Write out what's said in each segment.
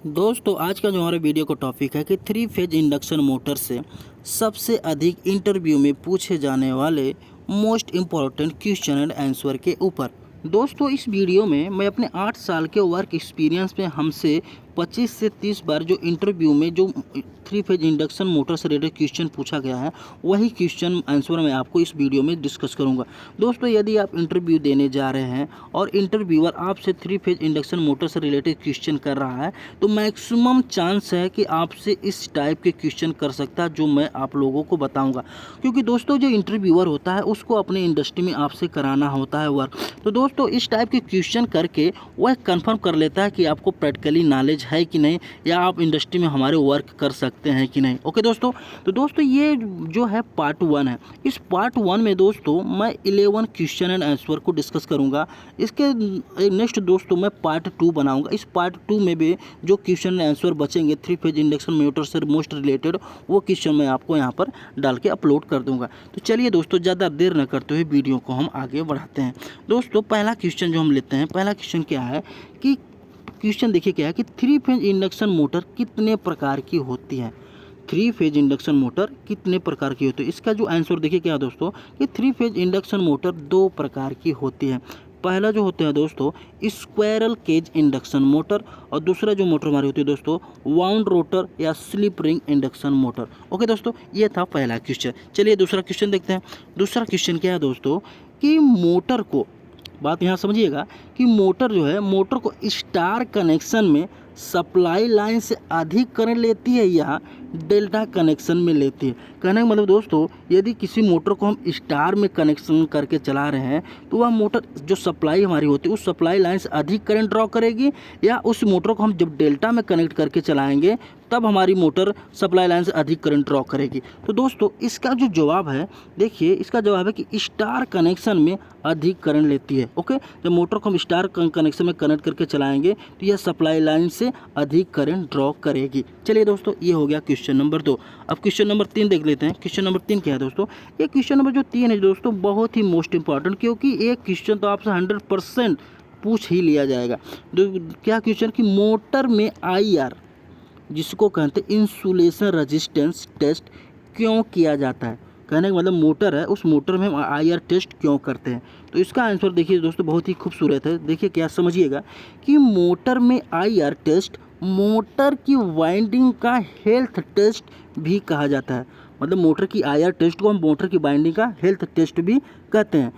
दोस्तों आज का जो हमारे वीडियो का टॉपिक है कि थ्री फेज इंडक्शन मोटर से सबसे अधिक इंटरव्यू में पूछे जाने वाले most important question and answer के ऊपर। दोस्तों इस वीडियो में मैं अपने 8 साल के वर्क एक्सपीरियंस में हमसे 25 से 30 बार जो इंटरव्यू में जो थ्री फेज इंडक्शन मोटर से रिलेटेड क्वेश्चन पूछा गया है वही क्वेश्चन आंसर मैं आपको इस वीडियो में डिस्कस करूंगा। दोस्तों यदि आप इंटरव्यू देने जा रहे हैं और इंटरव्यूअर आपसे थ्री फेज इंडक्शन मोटर से रिलेटेड क्वेश्चन कर रहा है तो मैक्सिमम चांस है कि आपसे इस टाइप के क्वेश्चन कर सकता है जो मैं आप लोगों को बताऊँगा, क्योंकि दोस्तों जो इंटरव्यूअर होता है उसको अपने इंडस्ट्री में आपसे कराना होता है वर्क। तो दोस्तों इस टाइप के क्वेश्चन करके वह कंफर्म कर लेता है कि आपको प्रैक्टिकली नॉलेज है कि नहीं या आप इंडस्ट्री में हमारे वर्क कर सकते हैं कि नहीं। ओके दोस्तों, तो दोस्तों ये जो है पार्ट 1 है। इस पार्ट 1 में दोस्तों मैं 11 क्वेश्चन एंड आंसर को डिस्कस करूंगा। इसके नेक्स्ट दोस्तों मैं पार्ट 2 बनाऊंगा। इस पार्ट 2 में भी जो क्वेश्चन एंड आंसर बचेंगे थ्री फेज इंडक्शन मोटर से मोस्ट रिलेटेड वो क्वेश्चन मैं आपको यहाँ पर डाल के अपलोड कर दूँगा। तो चलिए दोस्तों ज़्यादा देर न करते हुए वीडियो को हम आगे बढ़ाते हैं। दोस्तों पहला क्वेश्चन जो हम लेते हैं, पहला क्वेश्चन क्या है कि क्वेश्चन देखिए क्या है कि थ्री फेज इंडक्शन मोटर कितने प्रकार की होती है। थ्री फेज इंडक्शन मोटर कितने प्रकार की होती है, इसका जो आंसर देखिए क्या है दोस्तों कि थ्री फेज इंडक्शन मोटर 2 प्रकार की होती है। पहला जो होता है दोस्तों स्क्वायरल केज इंडक्शन मोटर और दूसरा जो मोटर हमारी होती है दोस्तों वाउंड रोटर या slip ring induction motor. Okay दोस्तों, ये था पहला क्वेश्चन। चलिए दूसरा क्वेश्चन देखते हैं। दूसरा क्वेश्चन क्या है दोस्तों कि मोटर को, बात यहाँ समझिएगा कि मोटर जो है मोटर को स्टार कनेक्शन में सप्लाई लाइन से अधिक करंट लेती है या डेल्टा कनेक्शन में लेती है। कहने का मतलब दोस्तों यदि किसी मोटर को हम स्टार में कनेक्शन करके चला रहे हैं तो वह मोटर जो सप्लाई हमारी होती है उस सप्लाई लाइन से अधिक करंट ड्रॉ करेगी, या उस मोटर को हम जब डेल्टा में कनेक्ट करके चलाएंगे तब हमारी मोटर सप्लाई लाइन से अधिक करंट ड्रॉ करेगी। तो दोस्तों इसका जो जवाब है, देखिए इसका जवाब है कि स्टार कनेक्शन में अधिक करंट लेती है। ओके, जब मोटर को हम स्टार कनेक्शन में कनेक्ट करके चलाएंगे तो यह सप्लाई लाइन से अधिक करंट ड्रॉ करेगी। चलिए दोस्तों ये हो गया क्वेश्चन नंबर 2। अब क्वेश्चन नंबर 3 देख लेते हैं। क्वेश्चन नंबर 3 क्या है दोस्तों, ये क्वेश्चन नंबर जो 3 है दोस्तों बहुत ही मोस्ट इंपॉर्टेंट, क्योंकि एक क्वेश्चन तो आपसे 100% पूछ ही लिया जाएगा। क्या क्वेश्चन कि मोटर में IR जिसको कहते हैं इंसुलेशन रेजिस्टेंस टेस्ट क्यों किया जाता है। कहने का मतलब मोटर है उस मोटर में हम IR टेस्ट क्यों करते हैं। तो इसका आंसर देखिए दोस्तों बहुत ही खूबसूरत है। देखिए क्या समझिएगा कि मोटर में IR टेस्ट मोटर की वाइंडिंग का हेल्थ टेस्ट भी कहा जाता है। मतलब मोटर की IR टेस्ट को हम मोटर की वाइंडिंग का हेल्थ टेस्ट भी कहते हैं।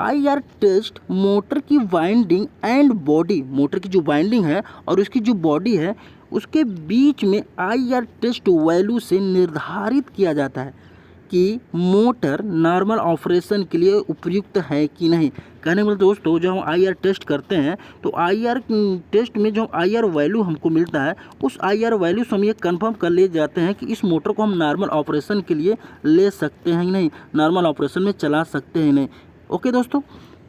IR टेस्ट मोटर की वाइंडिंग एंड बॉडी, मोटर की जो वाइंडिंग है और उसकी जो बॉडी है उसके बीच में IR टेस्ट वैल्यू से निर्धारित किया जाता है कि मोटर नॉर्मल ऑपरेशन के लिए उपयुक्त है कि नहीं। कहने का मतलब दोस्तों जब हम IR टेस्ट करते हैं तो IR टेस्ट में जो IR वैल्यू हमको मिलता है उस IR वैल्यू से हम ये कंफर्म कर ले जाते हैं कि इस मोटर को हम नॉर्मल ऑपरेशन के लिए ले सकते हैं कि नहीं, नॉर्मल ऑपरेशन में चला सकते हैं नहीं। ओके दोस्तों,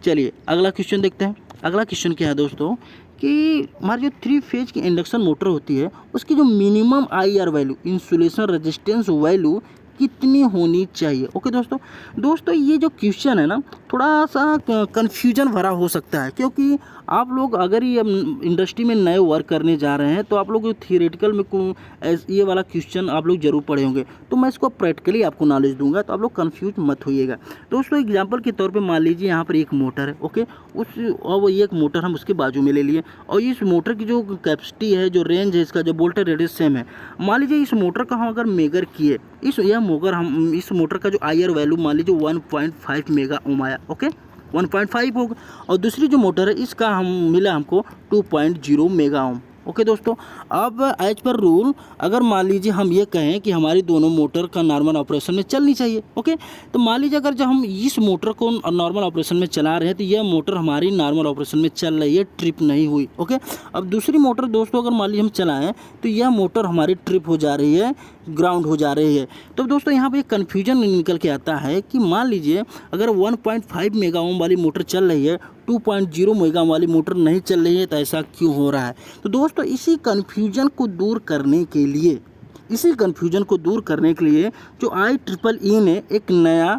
चलिए अगला क्वेश्चन देखते हैं। अगला क्वेश्चन क्या है दोस्तों कि हमारी जो थ्री फेज की इंडक्शन मोटर होती है उसकी जो minimum IR value insulation resistance value कितनी होनी चाहिए। ओके दोस्तों ये जो क्वेश्चन है ना थोड़ा सा कन्फ्यूजन भरा हो सकता है, क्योंकि आप लोग अगर ये इंडस्ट्री में नए वर्क करने जा रहे हैं तो आप लोग थियोरेटिकल में ये वाला क्वेश्चन आप लोग जरूर पढ़े होंगे, तो मैं इसको प्रैक्टिकली आपको नॉलेज दूंगा तो आप लोग कंफ्यूज मत होइएगा। दोस्तों एग्जांपल के तौर पे मान लीजिए यहाँ पर एक मोटर है। ओके, और वो एक मोटर हम उसके बाजू में ले लिए और इस मोटर की जो कैपेसिटी है, जो रेंज है, इसका जो वोल्टेज रेडियस सेम है। मान लीजिए इस मोटर का हम अगर मेजर किए इस मोटर का जो IR वैल्यू मान लीजिए 1.5 मेगा ओम आया। ओके 1.5 होगा, और दूसरी जो मोटर है इसका हम मिला हमको 2.0 मेगा ओम। ओके दोस्तों, अब एज पर रूल अगर मान लीजिए हम ये कहें कि हमारी दोनों मोटर का नॉर्मल ऑपरेशन में चलनी चाहिए। ओके, तो मान लीजिए अगर जब हम इस मोटर को नॉर्मल ऑपरेशन में चला रहे हैं तो यह मोटर हमारी नॉर्मल ऑपरेशन में चल रही है, ट्रिप नहीं हुई। ओके, अब दूसरी मोटर दोस्तों अगर मान लीजिए हम चलाएं तो यह मोटर हमारी ट्रिप हो जा रही है, ग्राउंड हो जा रही है। तो दोस्तों यहाँ पे एक कन्फ्यूजन निकल के आता है कि मान लीजिए अगर 1.5 मेगा ओम वाली मोटर चल रही है, 2.0 मेगा ओम वाली मोटर नहीं चल रही है, तो ऐसा क्यों हो रहा है। तो दोस्तों इसी कन्फ्यूजन को दूर करने के लिए जो IEEE ने एक नया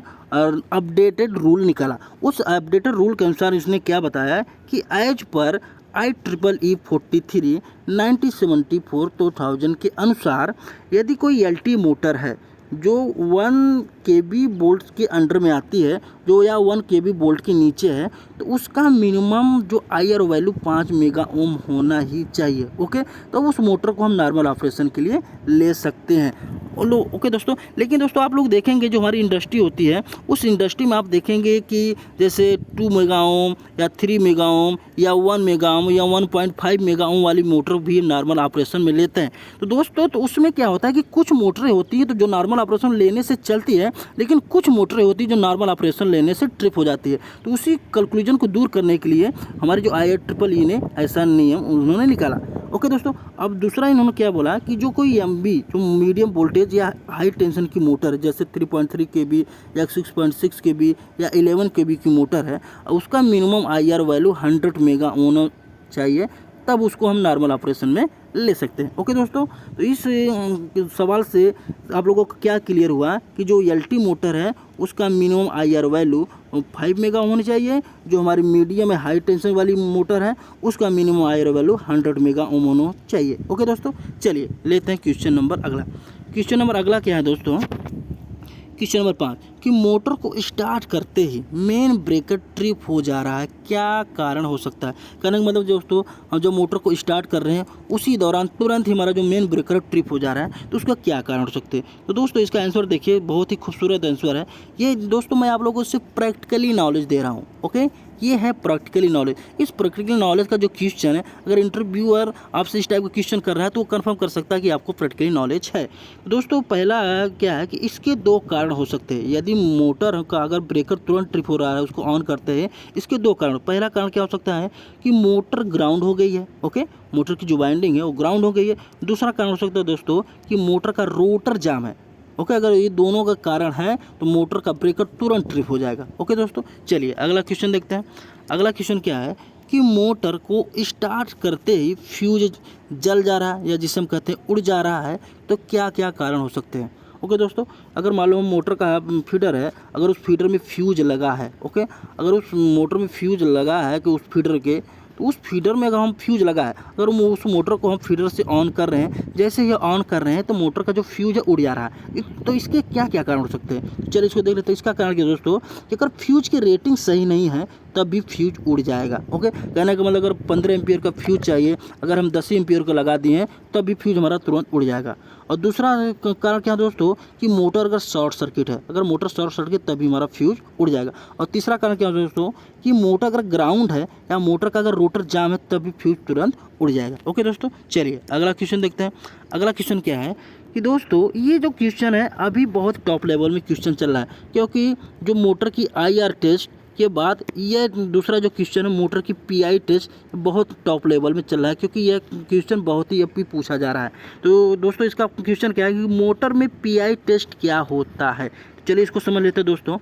अपडेटेड रूल निकाला। उस अपडेटेड रूल के अनुसार इसने क्या बताया कि एज पर IEEE 43/1974 2000 के अनुसार यदि कोई LT मोटर है जो 1 kV वोल्ट के अंडर में आती है, जो या 1 kV वोल्ट के नीचे है, तो उसका मिनिमम जो IR वैल्यू 5 मेगा ओम होना ही चाहिए। ओके, तो उस मोटर को हम नॉर्मल ऑपरेशन के लिए ले सकते हैं। ओके दोस्तों, लेकिन दोस्तों आप लोग देखेंगे जो हमारी इंडस्ट्री होती है, उस इंडस्ट्री में आप देखेंगे कि जैसे 2 मेगा ओम या 3 मेगा ओम या 1 मेगा ओम या 1.5 मेगा ओम वाली मोटर भी नॉर्मल ऑपरेशन में लेते हैं। तो दोस्तों तो उसमें क्या होता है कि कुछ मोटरें होती हैं तो जो नॉर्मल ऑपरेशन लेने से चलती है, लेकिन कुछ मोटरें होती हैं जो नॉर्मल ऑपरेशन लेने से ट्रिप हो जाती है। तो उसी कंक्लूजन को दूर करने के लिए हमारे जो IEEE ने ऐसा नियम उन्होंने निकाला। ओके दोस्तों, अब दूसरा इन्होंने क्या बोला कि जो कोई MB जो मीडियम वोल्टेज या हाई टेंशन की मोटर है, जैसे 3.3 kV या 6.6 kV या 11 kV की मोटर है, उसका मिनिमम IR वैल्यू 100 मेगा होना चाहिए, तब उसको हम नॉर्मल ऑपरेशन में ले सकते हैं। ओके दोस्तों, तो इस सवाल से आप लोगों को क्या क्लियर हुआ कि जो LT मोटर है उसका मिनिमम IR वैल्यू 5 मेगा होनी चाहिए, जो हमारी मीडियम या हाई टेंशन वाली मोटर है उसका minimum IR value 100 mega ohm होना चाहिए। ओके दोस्तों, चलिए लेते हैं क्वेश्चन नंबर अगला। क्वेश्चन नंबर अगला क्या है दोस्तों? क्वेश्चन नंबर 5 कि मोटर को स्टार्ट करते ही मेन ब्रेकर ट्रिप हो जा रहा है, क्या कारण हो सकता है? कहने का मतलब दोस्तों, हम जब मोटर को स्टार्ट कर रहे हैं उसी दौरान तुरंत ही हमारा जो मेन ब्रेकर ट्रिप हो जा रहा है, तो उसका क्या कारण हो सकते हैं? तो दोस्तों इसका आंसर देखिए, बहुत ही खूबसूरत आंसर है ये दोस्तों। मैं आप लोगों को सिर्फ प्रैक्टिकली नॉलेज दे रहा हूँ। ओके, ये है प्रैक्टिकली नॉलेज। इस प्रैक्टिकल नॉलेज का जो क्वेश्चन है, अगर इंटरव्यूअर आपसे इस टाइप का क्वेश्चन कर रहा है तो वो कंफर्म कर सकता है कि आपको प्रैक्टिकली नॉलेज है। दोस्तों पहला क्या है कि इसके 2 कारण हो सकते हैं। यदि मोटर का अगर ब्रेकर तुरंत ट्रिप हो रहा है, उसको ऑन करते हैं, इसके 2 कारण। पहला कारण क्या हो सकता है कि मोटर ग्राउंड हो गई है। ओके, मोटर की जो वाइंडिंग है वो ग्राउंड हो गई है। दूसरा कारण हो सकता है दोस्तों कि मोटर का रोटर जाम है। ओके, अगर ये दोनों का कारण है तो मोटर का ब्रेकर तुरंत ट्रिप हो जाएगा। ओके दोस्तों, चलिए अगला क्वेश्चन देखते हैं। अगला क्वेश्चन क्या है कि मोटर को स्टार्ट करते ही फ्यूज जल जा रहा है, या जिसे हम कहते हैं उड़ जा रहा है, तो क्या क्या कारण हो सकते हैं? ओके दोस्तों, अगर मान लो मोटर का फीडर है, अगर उस फीडर में फ्यूज लगा है, ओके, अगर उस मोटर में फ्यूज लगा है कि उस फीडर के, तो उस फीडर में अगर हम फ्यूज लगा है, अगर उस मोटर को हम फीडर से ऑन कर रहे हैं, जैसे ही ऑन कर रहे हैं तो मोटर का जो फ्यूज है उड़ जा रहा है। तो इसके क्या क्या कारण हो सकते हैं? चलिए इसको देख लेते हैं। इसका कारण क्या दोस्तों कि अगर फ्यूज की रेटिंग सही नहीं है तब भी फ्यूज उड़ जाएगा। ओके, कहने का मतलब अगर 15 एम्पियर का फ्यूज चाहिए, अगर हम 10 एम्पियर का लगा दिए हैं तब भी फ्यूज हमारा तुरंत उड़ जाएगा। और दूसरा कारण क्या दोस्तों कि मोटर अगर शॉर्ट सर्किट है, अगर मोटर शॉर्ट सर्किट तभी हमारा फ्यूज उड़ जाएगा। और तीसरा कारण क्या दोस्तों कि मोटर अगर ग्राउंड है या मोटर का अगर रोटर जाम है तभी फ्यूज तुरंत उड़ जाएगा। ओके दोस्तों, चलिए अगला क्वेश्चन देखते हैं। अगला क्वेश्चन क्या है कि दोस्तों ये जो क्वेश्चन है अभी बहुत टॉप लेवल में क्वेश्चन चल रहा है, क्योंकि जो मोटर की IR टेस्ट के बाद ये दूसरा जो क्वेश्चन है मोटर की PI टेस्ट बहुत टॉप लेवल में चल रहा है, क्योंकि यह क्वेश्चन बहुत ही अभी पूछा जा रहा है। तो दोस्तों इसका क्वेश्चन क्या है कि मोटर में PI टेस्ट क्या होता है? चलिए इसको समझ लेते हैं दोस्तों।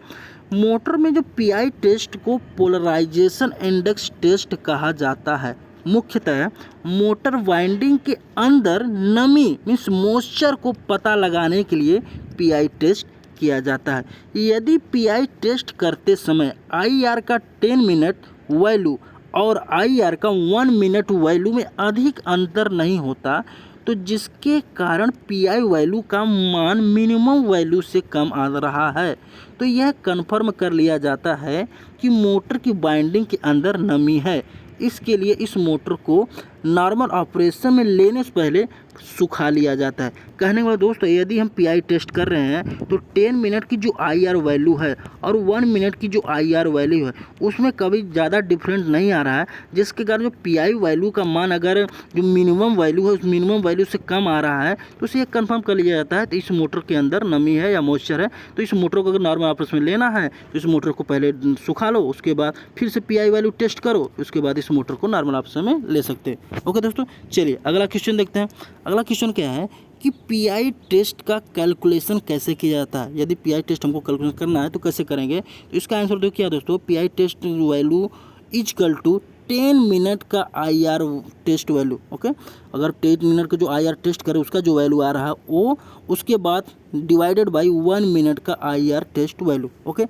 मोटर में जो PI टेस्ट को पोलराइजेशन इंडेक्स टेस्ट कहा जाता है। मुख्यतः मोटर वाइंडिंग के अंदर नमी मीन्स मॉइस्चर को पता लगाने के लिए PI टेस्ट किया जाता है। यदि PI टेस्ट करते समय IR का 10 मिनट वैल्यू और IR का 1 मिनट वैल्यू में अधिक अंतर नहीं होता, तो जिसके कारण PI वैल्यू का मान मिनिमम वैल्यू से कम आ रहा है, तो यह कन्फर्म कर लिया जाता है कि मोटर की बाइंडिंग के अंदर नमी है। इसके लिए इस मोटर को नॉर्मल ऑपरेशन में लेने से पहले सुखा लिया जाता है। कहने वाला दोस्तों यदि हम PI टेस्ट कर रहे हैं तो 10 मिनट की जो IR वैल्यू है और 1 मिनट की जो IR वैल्यू है उसमें कभी ज़्यादा डिफरेंस नहीं आ रहा है, जिसके कारण जो PI वैल्यू का मान अगर जो मिनिमम वैल्यू है उस मिनिमम वैल्यू से कम आ रहा है तो उसे कंफर्म कर लिया जाता है तो इस मोटर के अंदर नमी है या मॉइस्चर है। तो इस मोटर को अगर नॉर्मल ऑपरेशन में लेना है तो इस मोटर को पहले सुखा लो, उसके बाद फिर से PI वैल्यू टेस्ट करो, उसके बाद इस मोटर को नॉर्मल ऑपरेशन में ले सकते हैं। ओके दोस्तों, चलिए अगला क्वेश्चन देखते हैं। अगला क्वेश्चन क्या है कि PI टेस्ट का कैलकुलेशन कैसे किया जाता है? यदि PI टेस्ट हमको कैलकुलेशन करना है तो कैसे करेंगे? तो इसका आंसर देखो क्या दोस्तों, PI test value equal to 10 minute का IR टेस्ट वैल्यू। ओके, अगर 10 मिनट का जो IR टेस्ट करे उसका जो वैल्यू आ रहा है वो, उसके बाद डिवाइडेड बाई 1 मिनट का IR टेस्ट वैल्यू। ओके,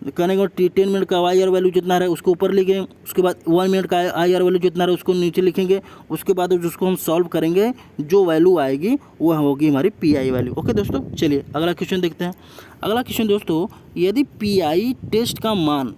करने के बाद 10 मिनट का IR वैल्यू जितना रहे उसको ऊपर लिखें, उसके बाद 1 मिनट का IR वैल्यू जितना रहे उसको नीचे लिखेंगे, उसके बाद जिसको हम सॉल्व करेंगे जो वैल्यू आएगी वह होगी हमारी PI वैल्यू। ओके दोस्तों, चलिए अगला क्वेश्चन देखते हैं। अगला क्वेश्चन दोस्तों, यदि PI टेस्ट का मान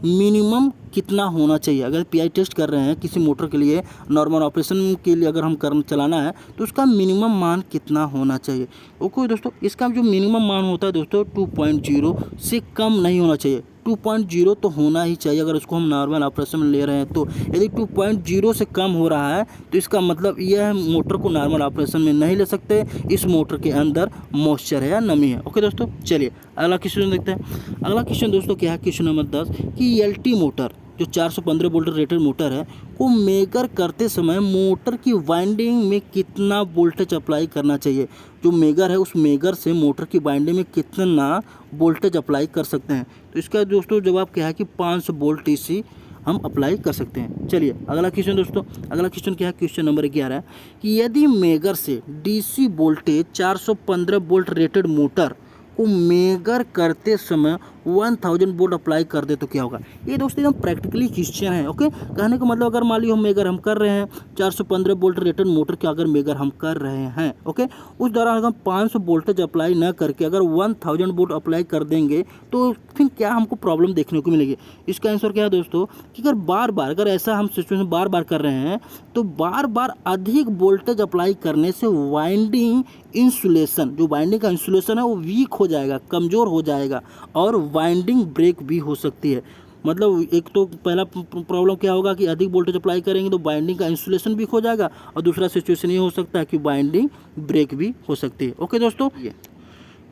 मिनिमम कितना होना चाहिए। अगर PI टेस्ट कर रहे हैं किसी मोटर के लिए, नॉर्मल ऑपरेशन के लिए अगर हम चलाना है तो उसका मिनिमम मान कितना होना चाहिए। ओके दोस्तों, इसका जो मिनिमम मान होता है दोस्तों 2.0 से कम नहीं होना चाहिए। 2.0 तो होना ही चाहिए अगर उसको हम नॉर्मल ऑपरेशन में ले रहे हैं तो। यदि 2.0 से कम हो रहा है तो इसका मतलब यह है मोटर को नॉर्मल ऑपरेशन में नहीं ले सकते, इस मोटर के अंदर मॉइस्चर है या नमी है। ओके दोस्तों, चलिए अगला क्वेश्चन देखते हैं। अगला क्वेश्चन दोस्तों क्या है, क्वेश्चन नंबर 10 कि LT मोटर जो 415 वोल्ट रेटेड मोटर है को मेजर करते समय मोटर की वाइंडिंग में कितना वोल्टेज अप्लाई करना चाहिए। जो मेजर है उस मेजर से मोटर की वाइंडिंग में कितना वोल्टेज अप्लाई कर सकते हैं। तो इसका दोस्तों जवाब क्या है कि 500 वोल्ट DC हम अप्लाई कर सकते हैं। चलिए अगला क्वेश्चन दोस्तों, अगला क्वेश्चन क्या है, क्वेश्चन नंबर 11 है कि यदि मेजर से DC voltage 415 volt rated motor को मेजर करते समय 1000 वोल्ट अप्लाई कर दे तो क्या होगा। ये दोस्तों एकदम प्रैक्टिकली क्वेश्चन है। ओके, कहने का मतलब अगर मान लीजिए हम मेजर हम कर रहे हैं 415 वोल्ट रेटेड मोटर के अगर मेजर हम कर रहे हैं, ओके, उस दौरान अगर 500 वोल्टेज अप्लाई ना करके अगर 1000 वोल्ट अप्लाई कर देंगे तो फिर क्या हमको प्रॉब्लम देखने को मिलेगी। इसका आंसर क्या है दोस्तों कि अगर बार बार अगर ऐसा हम सिचुएशन बार बार कर रहे हैं तो बार बार अधिक वोल्टेज अप्लाई करने से वाइंडिंग इंसुलेशन, जो वाइंडिंग का इंसुलेशन है वो वीक हो जाएगा, कमज़ोर हो जाएगा और वाइंडिंग ब्रेक भी हो सकती है। मतलब एक तो पहला प्रॉब्लम क्या होगा कि अधिक वोल्टेज अप्लाई करेंगे तो वाइंडिंग का इंसुलेशन वीक हो जाएगा और दूसरा सिचुएशन ये हो सकता है कि वाइंडिंग ब्रेक भी हो सकती है। ओके दोस्तों,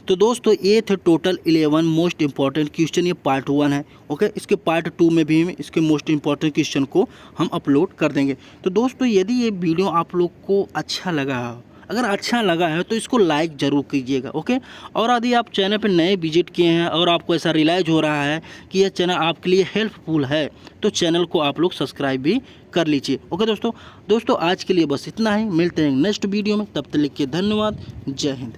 तो दोस्तों ये थे टोटल 11 मोस्ट इंपॉर्टेंट क्वेश्चन, ये पार्ट 1 है। ओके, इसके पार्ट 2 में भी इसके मोस्ट इंपॉर्टेंट क्वेश्चन को हम अपलोड कर देंगे। तो दोस्तों यदि ये वीडियो आप लोग को अच्छा लगा हो, अगर अच्छा लगा है तो इसको लाइक ज़रूर कीजिएगा। ओके, और यदि आप चैनल पर नए विजिट किए हैं और आपको ऐसा रियलाइज़ हो रहा है कि यह चैनल आपके लिए हेल्पफुल है तो चैनल को आप लोग सब्सक्राइब भी कर लीजिए। ओके दोस्तों आज के लिए बस इतना ही, मिलते हैं नेक्स्ट वीडियो में, तब तक के लिए धन्यवाद, जय हिंद।